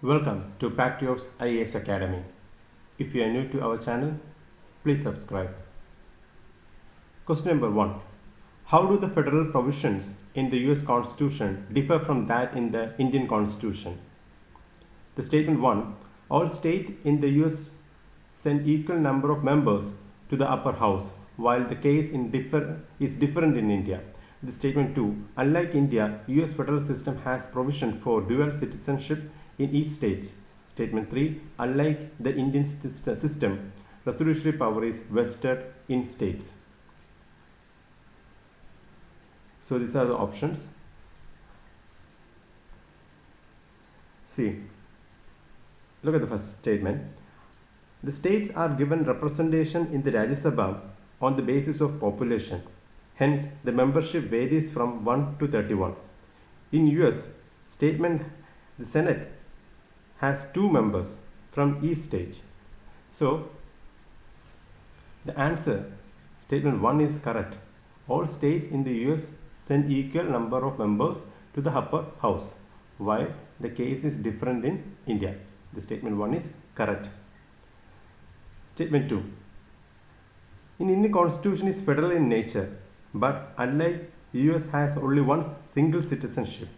Welcome to Patriots IAS Academy. If you are new to our channel, please subscribe. Question number 1. How do the federal provisions in the US Constitution differ from that in the Indian Constitution? The statement 1. All states in the US send equal number of members to the upper house, while the case is different in India. The statement 2. Unlike India, US federal system has provision for dual citizenship in each state. Statement 3. Unlike the Indian system, resolutory power is vested in states. So these are the options. See, look at the first statement. The states are given representation in the Rajya Sabha on the basis of population. Hence, the membership varies from 1 to 31. In US, the Senate has 2 members from each state. So, the answer, statement 1 is correct. All states in the US send equal number of members to the upper house, while the case is different in India. The statement 1 is correct. Statement 2. In Indian Constitution is federal in nature, but unlike US has only one single citizenship.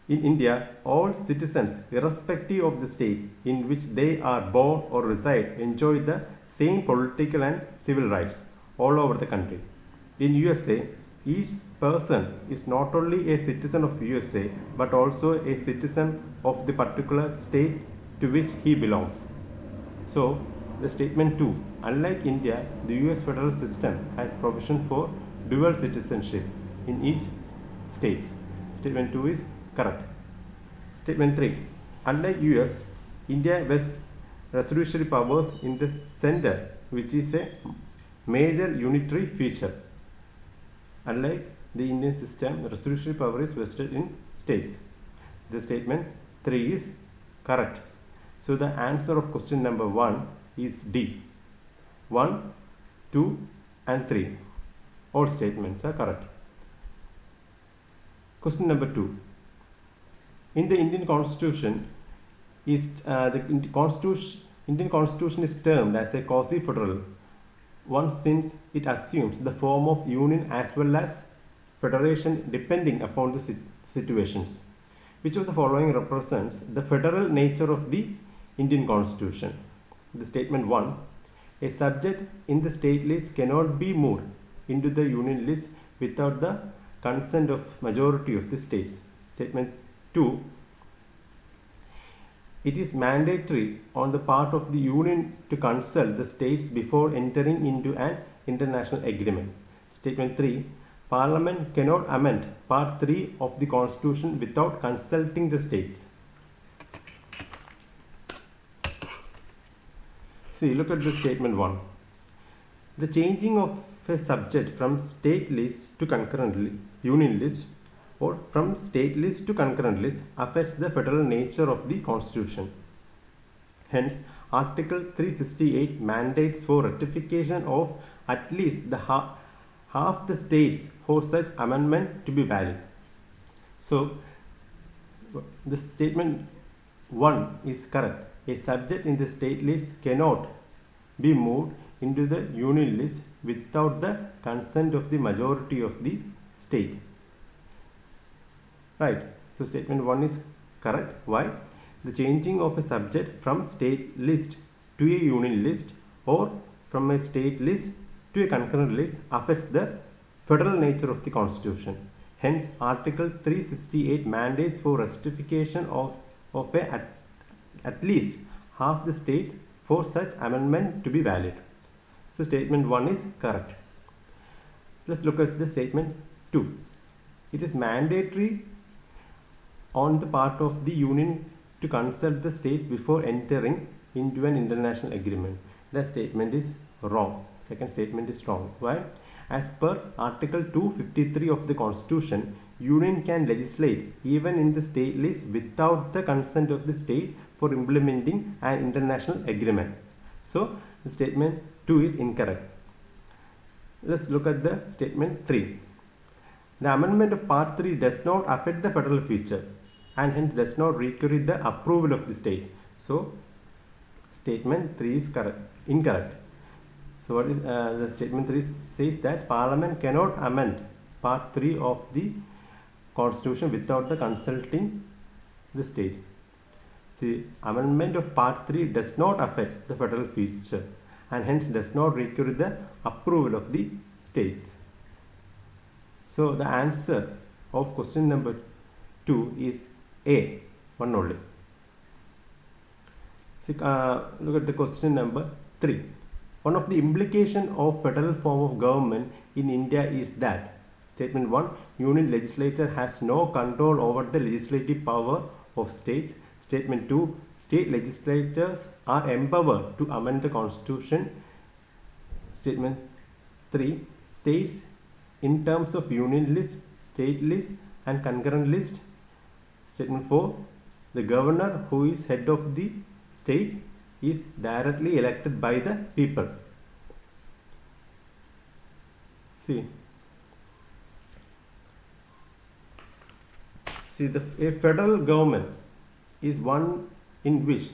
In India, all citizens, irrespective of the state in which they are born or reside, enjoy the same political and civil rights all over the country. In USA, each person is not only a citizen of USA but also a citizen of the particular state to which he belongs. So, the statement 2. Unlike India, the US federal system has provision for dual citizenship in each state. Statement 2 is correct. Statement 3. Unlike US, India vests resolutory powers in the center, which is a major unitary feature. Unlike the Indian system, the resolutory power is vested in states. The statement 3 is correct. So the answer of question number 1 is D. 1, 2 and 3. All statements are correct. Question number 2. In the Indian Constitution, Indian Constitution is termed as a quasi-federal one since it assumes the form of union as well as federation depending upon the situations. Which of the following represents the federal nature of the Indian Constitution? The statement 1. A subject in the state list cannot be moved into the union list without the consent of majority of the states. Statement 2. It is mandatory on the part of the union to consult the states before entering into an international agreement. Statement 3. Parliament cannot amend Part 3 of the Constitution without consulting the states. See, look at the statement 1. The changing of a subject from state list to concurrent union list or from state list to concurrent list affects the federal nature of the Constitution. Hence, Article 368 mandates for ratification of at least the half the states for such amendment to be valid. So, the statement 1 is correct. A subject in the state list cannot be moved into the union list without the consent of the majority of the state. Right. So statement 1 is correct. Why? The changing of a subject from state list to a union list or from a state list to a concurrent list affects the federal nature of the Constitution. Hence, Article 368 mandates for ratification of at least half the state for such amendment to be valid. So statement 1 is correct. Let's look at the statement 2. It is mandatory on the part of the union to consult the states before entering into an international agreement. That statement is wrong. Second statement is wrong. Why? As per Article 253 of the Constitution, union can legislate even in the state list without the consent of the state for implementing an international agreement. So, the statement 2 is incorrect. Let's look at the statement 3. The amendment of Part 3 does not affect the federal feature. and hence does not require the approval of the state. So statement 3 is incorrect. So what is the statement 3 says that Parliament cannot amend part 3 of the Constitution without the consulting the state. See, amendment of part 3 does not affect the federal feature and hence does not require the approval of the state. So the answer of question number 2 is A, one only. See, look at the question number 3. One of the implications of federal form of government in India is that statement 1, union legislature has no control over the legislative power of states. Statement 2, state legislatures are empowered to amend the constitution. Statement 3, states in terms of union list, state list and concurrent list. Statement 4, the governor who is head of the state is directly elected by the people. See, a federal government is one in which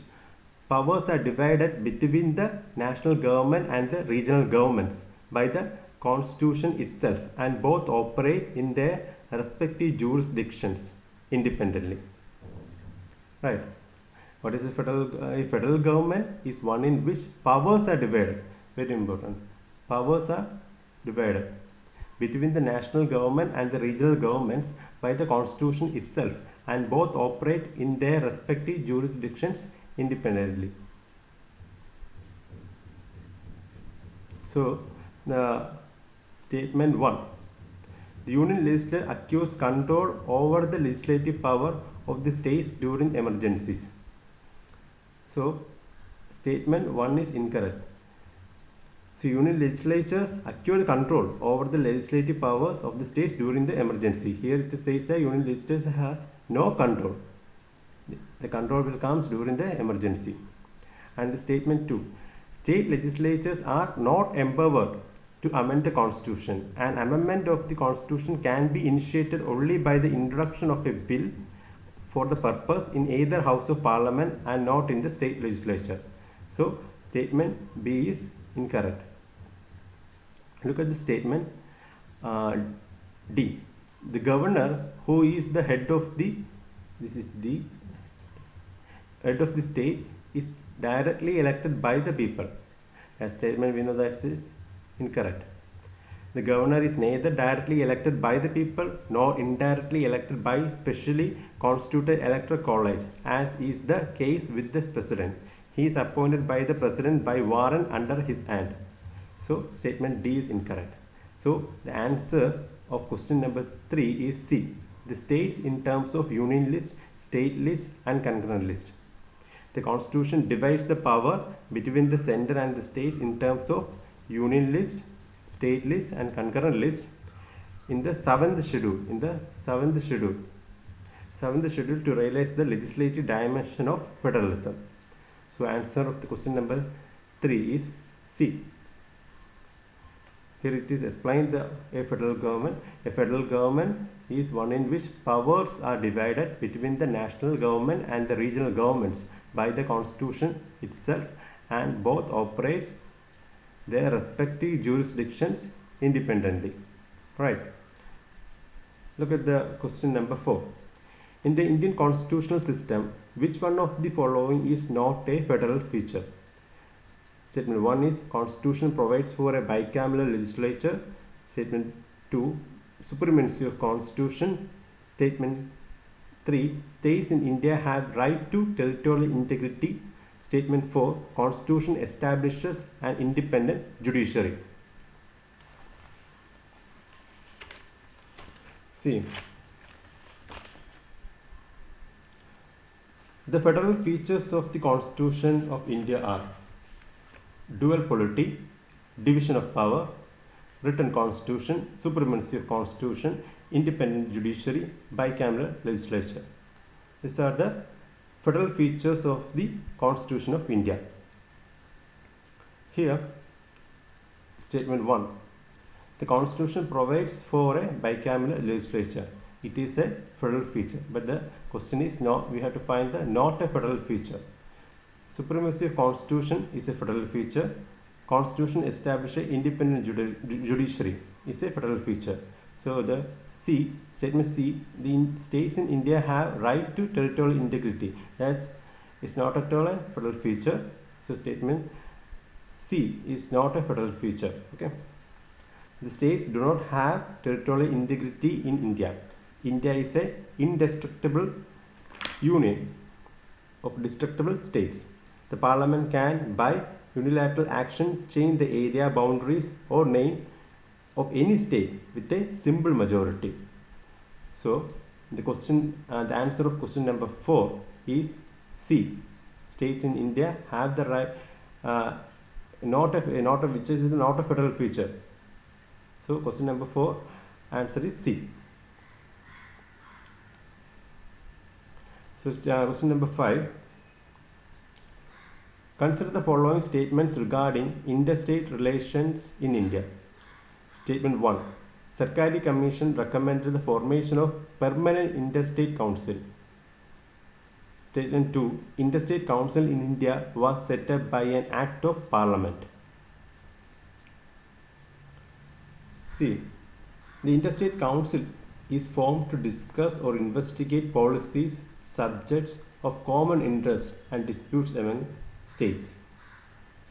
powers are divided between the national government and the regional governments by the constitution itself, and both operate in their respective jurisdictions independently. Right. What is a federal government is one in which powers are divided. Very important. Powers are divided between the national government and the regional governments by the constitution itself, and both operate in their respective jurisdictions independently. So statement 1, the union legislature acquires control over the legislative power of the states during emergencies. So statement 1 is incorrect. So union legislatures acquire control over the legislative powers of the states during the emergency. Here it says that union legislature has no control. The control will come during the emergency. And the statement 2, state legislatures are not empowered to amend the constitution. An amendment of the constitution can be initiated only by the introduction of a bill for the purpose in either house of parliament and not in the state legislature. So statement B is incorrect. Look at the statement D. The governor who is the head of the head of the state is directly elected by the people. As statement we know that is incorrect. The governor is neither directly elected by the people nor indirectly elected by specially constituted electoral college, as is the case with the president. He is appointed by the president by warrant under his hand. So statement D is incorrect. So the answer of question number 3 is C. The states in terms of union list, state list and concurrent list. The constitution divides the power between the center and the states in terms of union list, state list and concurrent list in the 7th schedule. 7th schedule to realize the legislative dimension of federalism. So answer of the question number 3 is C. Here it is explained a federal government. A federal government is one in which powers are divided between the national government and the regional governments by the constitution itself, and both operates their respective jurisdictions independently. Right. Look at the question number 4. In the Indian constitutional system, which one of the following is not a federal feature? Statement 1 is constitution provides for a bicameral legislature. Statement 2, supremacy of constitution. Statement 3, states in India have right to territorial integrity. Statement 4, constitution establishes an independent judiciary. See, the federal features of the Constitution of India are dual polity, division of power, written constitution, supremacy of constitution, independent judiciary, bicameral legislature. These are the federal features of the Constitution of India. Here, statement 1. The Constitution provides for a bicameral legislature. it is a federal feature. But the question is not, we have to find the not a federal feature. Supremacy of constitution is a federal feature. Constitution establish an independent judiciary is a federal feature. So the C, statement C, the states in India have right to territorial integrity. That is not at all a federal feature. So statement C is not a federal feature. Okay. The states do not have territorial integrity in India. India is a indestructible union of destructible states. The parliament can, by unilateral action, change the area boundaries or name of any state with a simple majority. So the question, the answer of question number 4 is C. States in India have the right, which is not a federal feature. So question number 4, answer is C. So question number 5. Consider the following statements regarding interstate relations in India. Statement 1. Sarkari Commission recommended the formation of Permanent Interstate Council. Statement 2. Interstate Council in India was set up by an Act of Parliament. C. The Interstate Council is formed to discuss or investigate policies, subjects of common interest and disputes among states.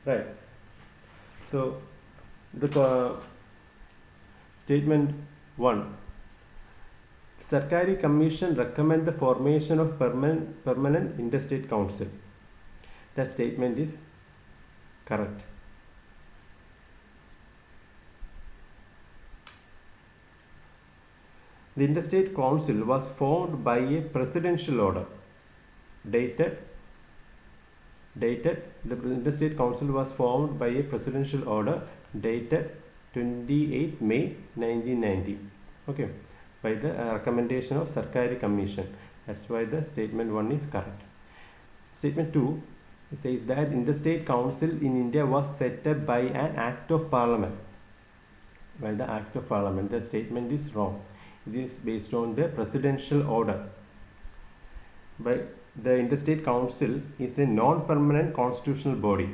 Right. So the statement 1. Sarkari Commission recommend the formation of permanent interstate council. That statement is correct. The Interstate Council was formed by a presidential order dated the Interstate Council was formed by a presidential order dated 28 May 1990. Okay, by the recommendation of Sarkari Commission. That's why the statement 1 is correct. Statement 2 says that Interstate Council in India was set up by an Act of Parliament. By the Act of Parliament, the statement is wrong. It is based on the presidential order. By the Interstate Council is a non-permanent constitutional body.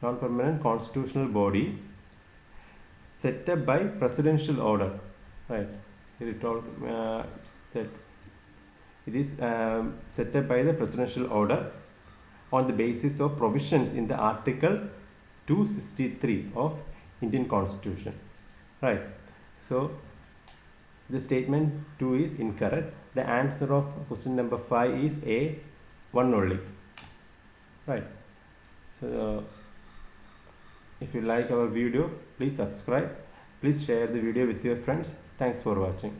Non-permanent constitutional body set up by presidential order. Right. It is set up by the presidential order on the basis of provisions in the Article 263 of Indian Constitution. Right. So the statement 2 is incorrect. The answer of question number 5 is A, 1 only. Right. So if you like our video, please subscribe. Please share the video with your friends. Thanks for watching.